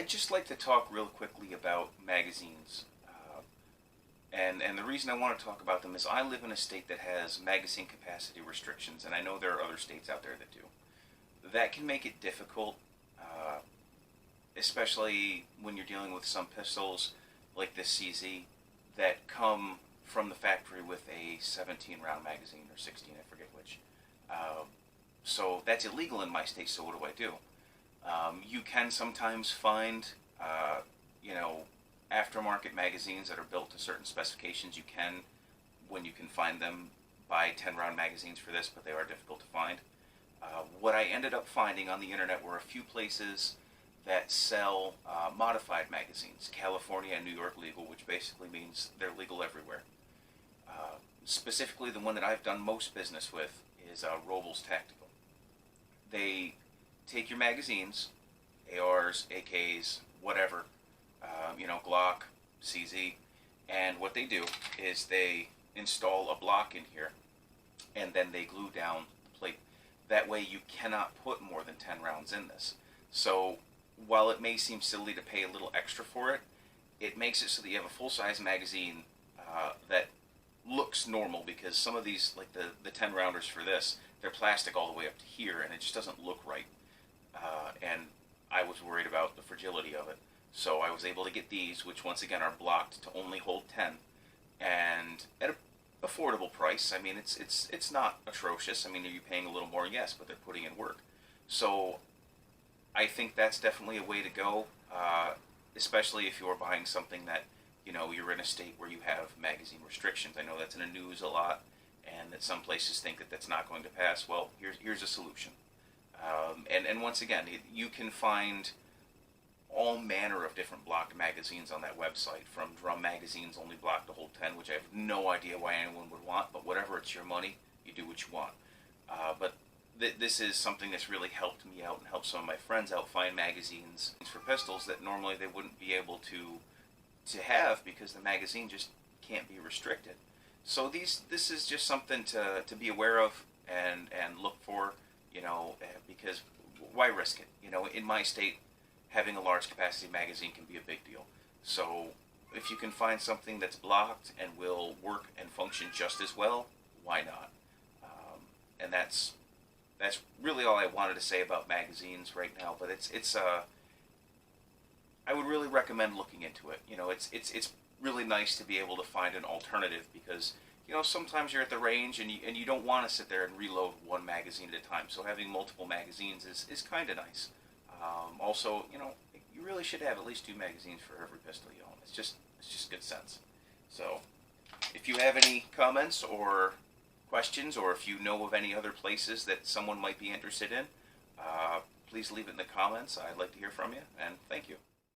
I'd just like to talk real quickly about magazines. And the reason I want to talk about them is I live in a state that has magazine capacity restrictions, and I know there are other states out there that do. That can make it difficult, uh, especially when you're dealing with some pistols like this CZ that come from the factory with a 17 round magazine or 16, I forget which. Um, so that's illegal in my state, so what do? You can sometimes find, uh, you know, aftermarket magazines that are built to certain specifications. You can, when you can find them, buy 10 round magazines for this, but they are difficult to find. What I ended up finding on the internet were a few places that sell modified magazines. California and New York legal, which basically means they're legal everywhere. Specifically, the one that I've done most business with is Robles Tactical. They take your magazines, ARs, AKs, whatever, Glock, CZ, and what they do is they install a block in here, and then they glue down the plate. That way you cannot put more than 10 rounds in this. So while it may seem silly to pay a little extra for it, it makes it so that you have a full-size magazine that looks normal, because some of these, like the 10 rounders for this, they're plastic all the way up to here, and it just doesn't look right. And I was worried about the fragility of it. So I was able to get these, which once again are blocked to only hold 10, and at an affordable price. I mean, it's not atrocious. I mean, are you paying a little more? Yes, but they're putting in work. So I think that's definitely a way to go, especially if you're buying something that, you're in a state where you have magazine restrictions. I know that's in the news a lot, and that some places think that that's not going to pass. Well, here's a solution. And once again, you can find all manner of different blocked magazines on that website, from drum magazines only blocked to hold 10, which I have no idea why anyone would want, but whatever, it's your money, you do what you want. But this is something that's really helped me out and helped some of my friends out find magazines for pistols that normally they wouldn't be able to have, because the magazine just can't be restricted. So this is just something to be aware of and look for, because why risk it? In my state, having a large capacity magazine can be a big deal. So if you can find something that's blocked and will work and function just as well, why not? And that's really all I wanted to say about magazines right now. But I would really recommend looking into it. It's really nice to be able to find an alternative, because sometimes you're at the range and you don't want to sit there and reload one magazine at a time. So having multiple magazines is kind of nice. Also, you really should have at least 2 magazines for every pistol you own. It's just good sense. So, if you have any comments or questions, or if you know of any other places that someone might be interested in, please leave it in the comments. I'd like to hear from you, and thank you.